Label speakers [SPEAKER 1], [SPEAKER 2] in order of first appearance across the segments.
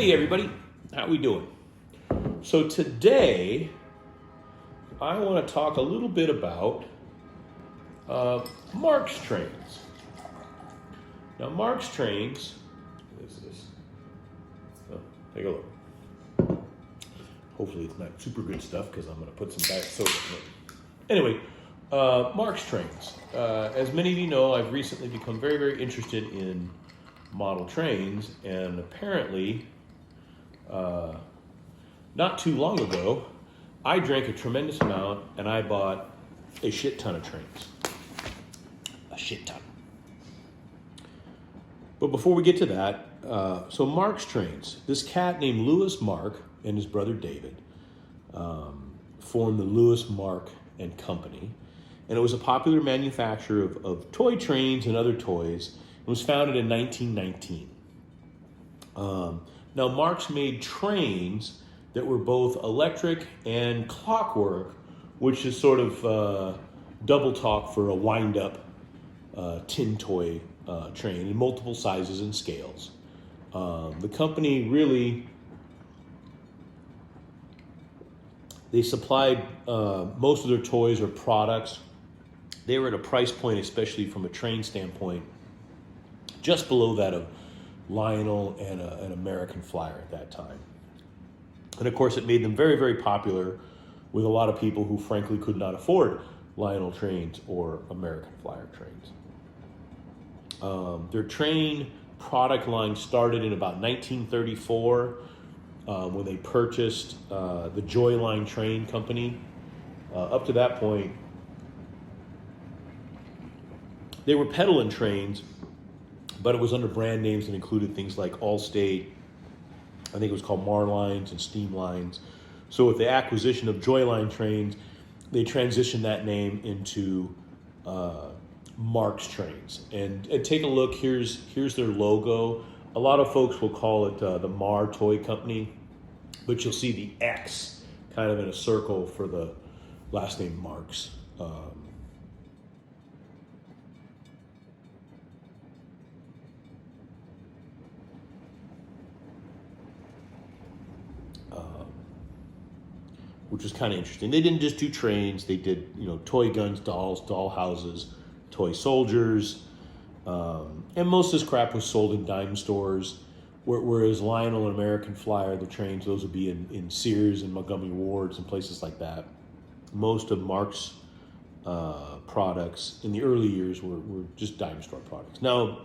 [SPEAKER 1] Hey everybody, how we doing? So today I want to talk a little bit about Marx Trains. Now Marx Trains, what is this? Oh, take a look. Hopefully it's not super good stuff because I'm going to put some diet soda in it. Anyway, Marx Trains. As many of you know, I've recently become very, very interested in model trains, and apparently not too long ago, I drank a tremendous amount and I bought a shit ton of trains. A shit ton. But before we get to that, so Marx Trains. This cat named Louis Mark and his brother David formed the Louis Mark and Company. And it was a popular manufacturer of toy trains and other toys. It was founded in 1919. Now, Marx made trains that were both electric and clockwork, which is sort of double talk for a wind-up tin toy train in multiple sizes and scales. The company really, they supplied most of their toys or products. They were at a price point, especially from a train standpoint, just below that of Lionel and an American Flyer at that time. And of course, it made them very, very popular with a lot of people who frankly could not afford Lionel trains or American Flyer trains. Their train product line started in about 1934 when they purchased the Joyline Train Company. Up to that point, they were peddling trains, but it was under brand names that included things like Allstate. I think it was called Marlines and Steamlines. So with the acquisition of Joyline Trains, they transitioned that name into Marx Trains. And take a look, here's their logo. A lot of folks will call it the Mar Toy Company, but you'll see the X kind of in a circle for the last name Marx. Which was kind of interesting. They didn't just do trains, they did, toy guns, dolls, doll houses, toy soldiers, and most of this crap was sold in dime stores, whereas Lionel and American Flyer, the trains, those would be in Sears and Montgomery Wards and places like that. Most of Marx products in the early years were just dime store products. Now,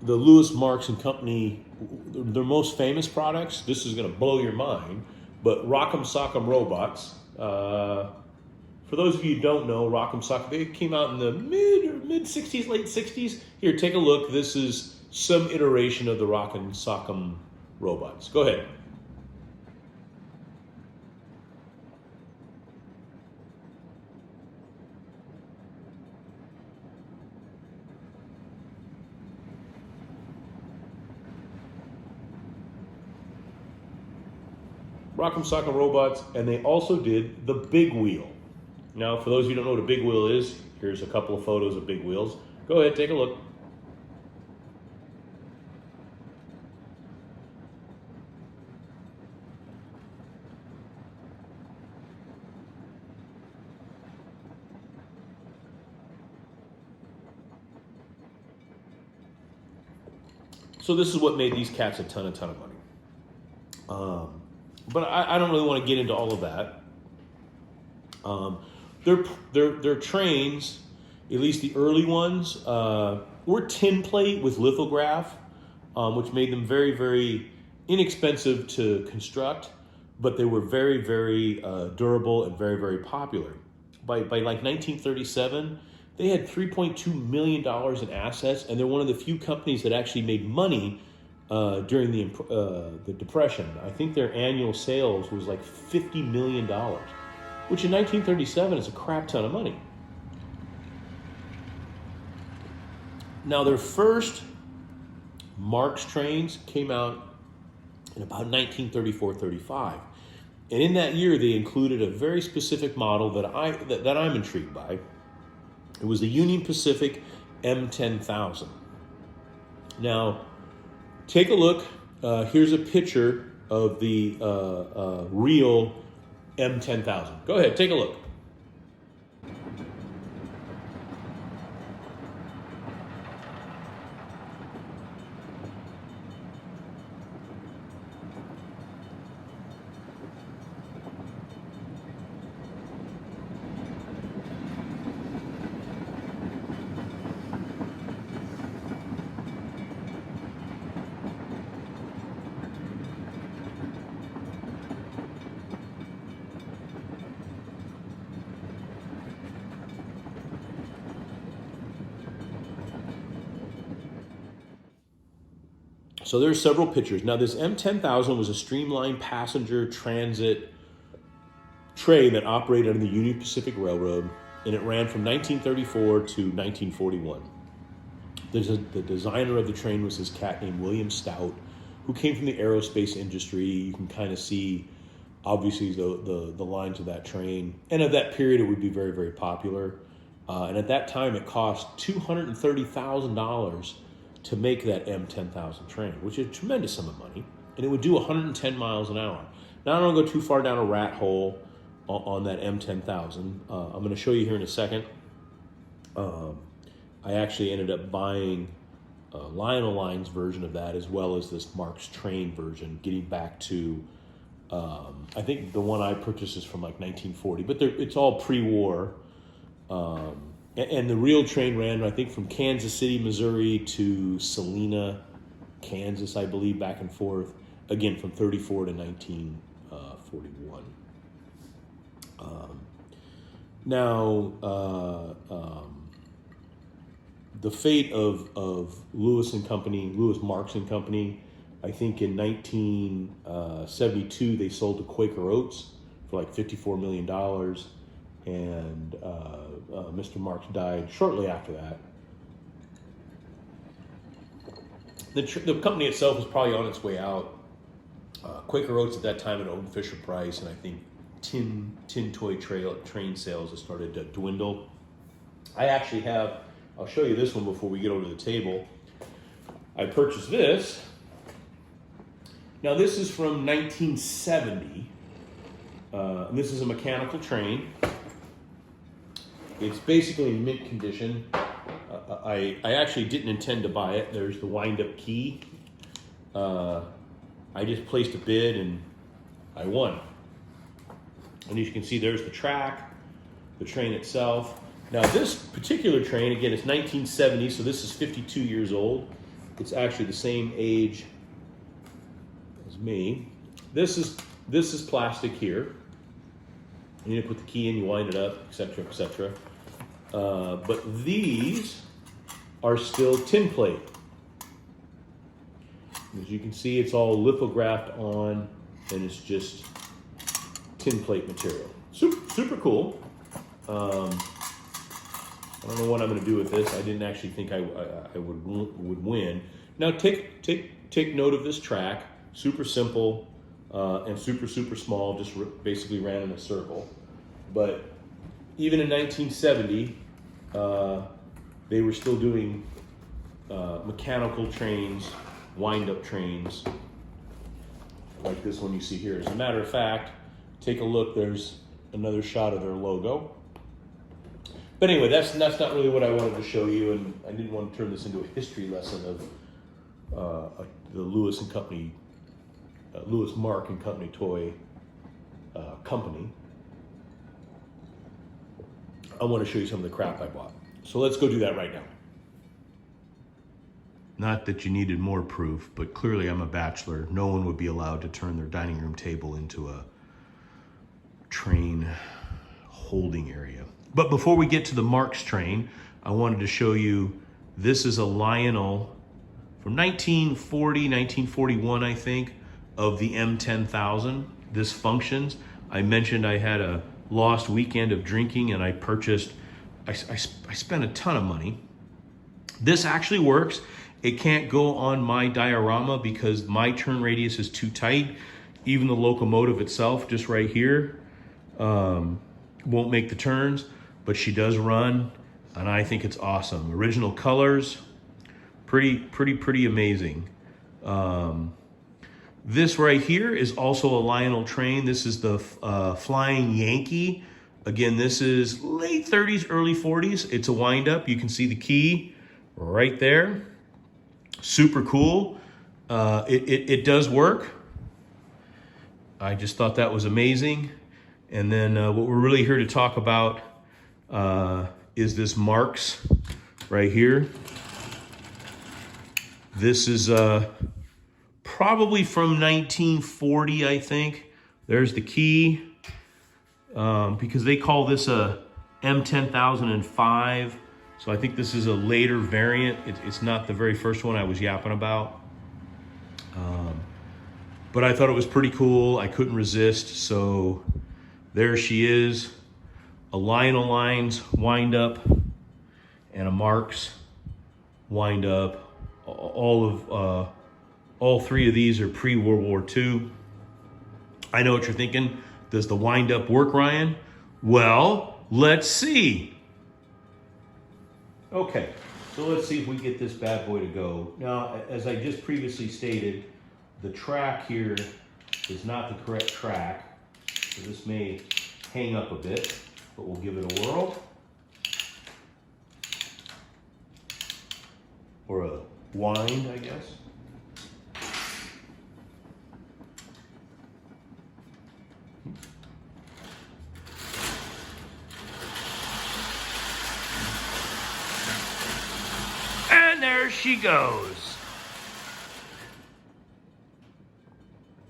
[SPEAKER 1] the Louis Marx and Company, their most famous products, this is going to blow your mind, but Rock'em Sock'em Robots. For those of you who don't know, Rock'em Sock'em, they came out in the mid 60s, late 60s. Here, take a look. This is some iteration of the Rock'em Sock'em Robots. Go ahead. Rock'em Sock'em Robots, and they also did the Big Wheel. Now, for those of you who don't know what a big wheel is, here's a couple of photos of big wheels. Go ahead, take a look. So this is what made these cats a ton of money. But I don't really want to get into all of that. Their trains, at least the early ones, were tin plate with lithograph, which made them very, very inexpensive to construct, but they were very, very durable and very, very popular. By like 1937, they had $3.2 million in assets, and they're one of the few companies that actually made money during the Depression. I think their annual sales was like $50 million, which in 1937 is a crap ton of money. Now, their first Marx trains came out in about 1934-35. And in that year, they included a very specific model that I'm intrigued by. It was the Union Pacific M10000. Now, take a look. here's a picture of the real M10000. Go ahead, take a look. So there's several pictures. Now this M10000 was a streamlined passenger transit train that operated on the Union Pacific Railroad, and it ran from 1934 to 1941. The designer of the train was this cat named William Stout, who came from the aerospace industry. You can kind of see, obviously, the lines of that train. And at that period, it would be very, very popular. And at that time, it cost $230,000 to make that M10000 train, which is a tremendous sum of money. And it would do 110 miles an hour. Now, I don't go too far down a rat hole on that M10000. I'm going to show you here in a second. I actually ended up buying Lionel Line's version of that, as well as this Marx Train version, getting back to, I think the one I purchased is from like 1940, but it's all pre-war. And the real train ran, I think, from Kansas City, Missouri to Salina, Kansas, I believe, back and forth, again, from 34 to 1941. The fate of Lewis Marx and Company, I think in 1972, they sold to Quaker Oats for like $54 million. And Mr. Marx died shortly after that. The company itself was probably on its way out. Quaker Oats at that time had owned Fisher Price, and I think tin toy train sales have started to dwindle. I actually have, I'll show you this one before we get over to the table. I purchased this. Now this is from 1970. And this is a mechanical train. It's basically in mint condition. I actually didn't intend to buy it. There's the wind-up key. I just placed a bid and I won. And as you can see, there's the track, the train itself. Now this particular train, again, it's 1970, so this is 52 years old. It's actually the same age as me. This is plastic here. You need to put the key in, you wind it up, etc., etc. But these are still tin plate. As you can see, it's all lithographed on, and it's just tin plate material. Super cool. I don't know what I'm going to do with this. I didn't actually think I would win. Now take note of this track. Super simple. And super small, just basically ran in a circle. But even in 1970, they were still doing mechanical trains, wind-up trains, like this one you see here. As a matter of fact, take a look, there's another shot of their logo. But anyway, that's not really what I wanted to show you, and I didn't want to turn this into a history lesson of the Lewis and Company Lewis Mark and Company toy company. I want to show you some of the crap I bought. So let's go do that right now. Not that you needed more proof, but clearly I'm a bachelor. No one would be allowed to turn their dining room table into a train holding area. But before we get to the Marx train, I wanted to show you, this is a Lionel from 1940, 1941, I think, of the M10000. This functions. I mentioned I had a lost weekend of drinking and I purchased, I spent a ton of money. This actually works. It can't go on my diorama because my turn radius is too tight. Even the locomotive itself, just right here, won't make the turns, but she does run, and I think it's awesome. Original colors, pretty amazing. This right here is also a Lionel train. This is the Flying Yankee. Again, this is late 30s, early 40s. It's a wind-up. You can see the key right there. Super cool. It does work. I just thought that was amazing. And then what we're really here to talk about is this Marx right here. This is probably from 1940, I think. There's the key, because they call this a M10005. So I think this is a later variant. It's not the very first one I was yapping about. But I thought it was pretty cool. I couldn't resist. So there she is, a Lionel Lines wind up and a Marx wind up. All three of these are pre-World War II. I know what you're thinking. Does the wind up work, Ryan? Well, let's see. Okay, so let's see if we get this bad boy to go. Now, as I just previously stated, the track here is not the correct track, so this may hang up a bit, but we'll give it a whirl. Or a wind, I guess. And there she goes.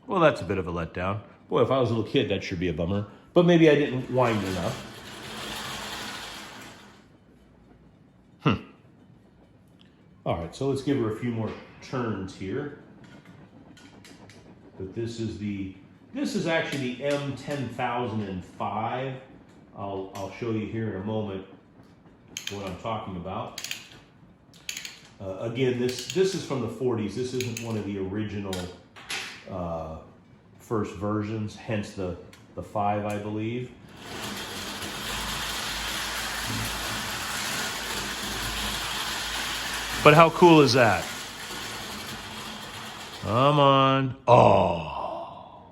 [SPEAKER 1] Well, that's a bit of a letdown. Boy, if I was a little kid, that should be a bummer. But maybe I didn't wind enough. All right, so let's give her a few more turns here. But this is actually the M10005. I'll show you here in a moment what I'm talking about. Again, this is from the 40s. This isn't one of the original first versions, hence the 5, I believe. But how cool is that? Come on. Oh.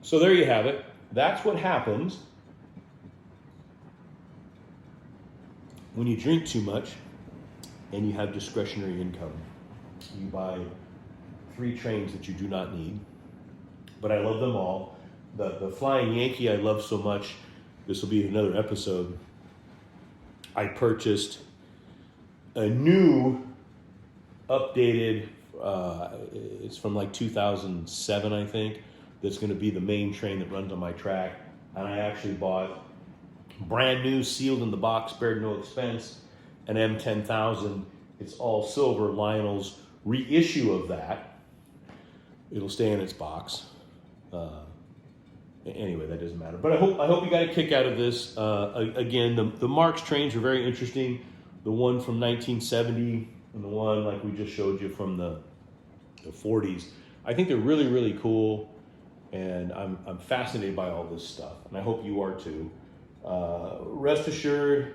[SPEAKER 1] So there you have it. That's what happens when you drink too much and you have discretionary income. You buy 3 trains that you do not need, but I love them all. The Flying Yankee I love so much, this will be another episode. I purchased a new, updated, it's from like 2007, I think, that's going to be the main train that runs on my track. And I actually bought brand new, sealed in the box, spared no expense, an M10000. It's all silver, Lionel's reissue of that. It'll stay in its box. Anyway, that doesn't matter. But I hope you got a kick out of this. Again, the Marx trains are very interesting. The one from 1970 and the one like we just showed you from the 40s. I think they're really, really cool, and I'm fascinated by all this stuff, and I hope you are too. Rest assured,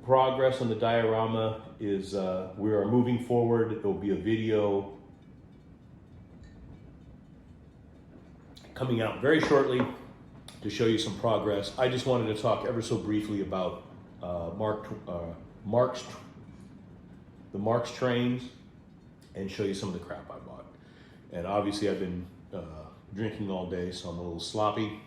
[SPEAKER 1] progress on the diorama is, we are moving forward. There will be a video coming out very shortly to show you some progress. I just wanted to talk ever so briefly about the Marx Trains and show you some of the crap I bought. And obviously I've been drinking all day, so I'm a little sloppy.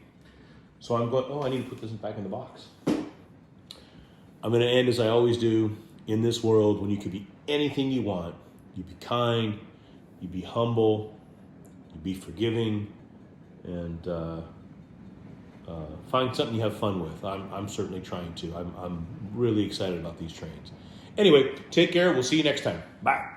[SPEAKER 1] So I'm going, I need to put this back in the box. I'm gonna end as I always do. In this world, when you can be anything you want, you be kind, you be humble, you be forgiving, and find something you have fun with. I'm certainly trying to. I'm really excited about these trains. Anyway, take care. We'll see you next time. Bye.